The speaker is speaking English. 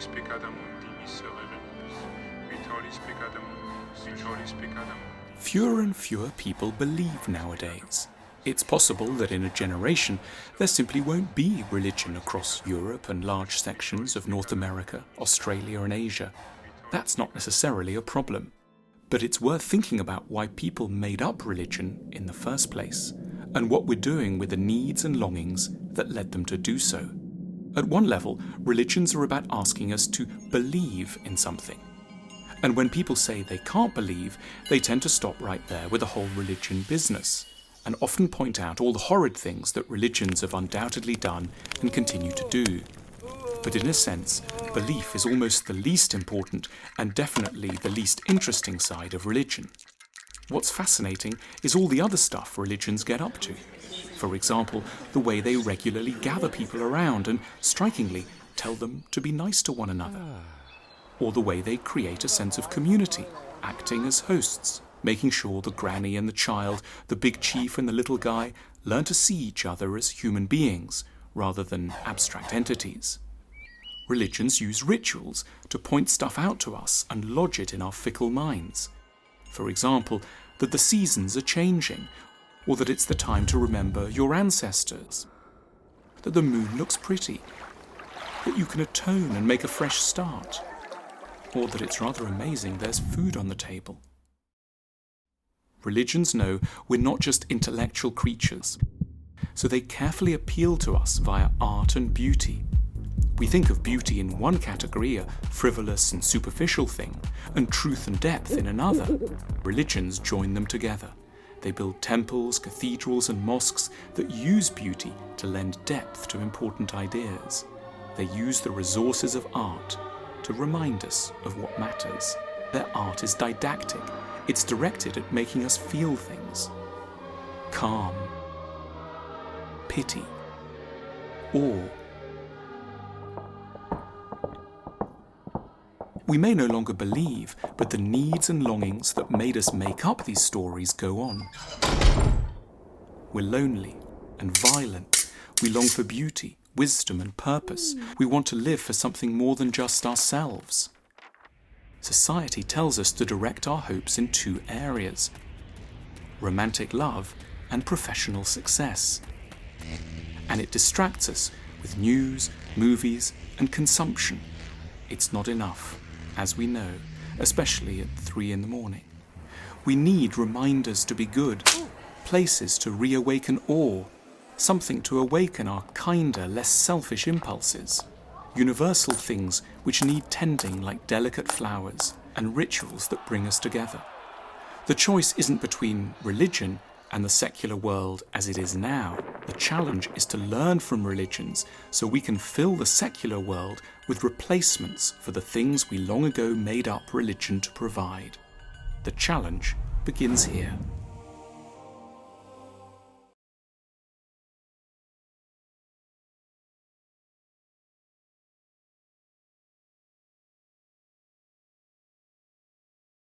vitoris peccata mundi miserere nobis, vitoris peccata mundi, vitoris peccata mundi. Fewer and fewer people believe nowadays. It's possible that in a generation there simply won't be religion across Europe and large sections of North America, Australia and Asia. That's not necessarily a problem. But it's worth thinking about why people made up religion in the first place, and what we're doing with the needs and longings that led them to do so. At one level, religions are about asking us to believe in something. And when people say they can't believe, they tend to stop right there with the whole religion business, and often point out all the horrid things that religions have undoubtedly done and continue to do. But in a sense, belief is almost the least important and definitely the least interesting side of religion. What's fascinating is all the other stuff religions get up to. For example, the way they regularly gather people around and, strikingly, tell them to be nice to one another. Or the way they create a sense of community, acting as hosts, making sure the granny and the child, the big chief and the little guy, learn to see each other as human beings rather than abstract entities. Religions use rituals to point stuff out to us and lodge it in our fickle minds. For example, that the seasons are changing, or that it's the time to remember your ancestors, that the moon looks pretty, that you can atone and make a fresh start, or that it's rather amazing there's food on the table. Religions know we're not just intellectual creatures, so they carefully appeal to us via art and beauty. We think of beauty in one category, a frivolous and superficial thing, and truth and depth in another. Religions join them together. They build temples, cathedrals and mosques that use beauty to lend depth to important ideas. They use the resources of art to remind us of what matters. Their art is didactic. It's directed at making us feel things. Calm, pity, awe. We may no longer believe, but the needs and longings that made us make up these stories go on. We're lonely and violent. We long for beauty, wisdom and purpose. We want to live for something more than just ourselves. Society tells us to direct our hopes in two areas: romantic love and professional success. And it distracts us with news, movies and consumption. It's not enough, as we know, especially at 3 a.m. We need reminders to be good, places to reawaken awe, something to awaken our kinder, less selfish impulses, universal things which need tending like delicate flowers, and rituals that bring us together. The choice isn't between religion and the secular world as it is now. The challenge is to learn from religions so we can fill the secular world with replacements for the things we long ago made up religion to provide. The challenge begins here.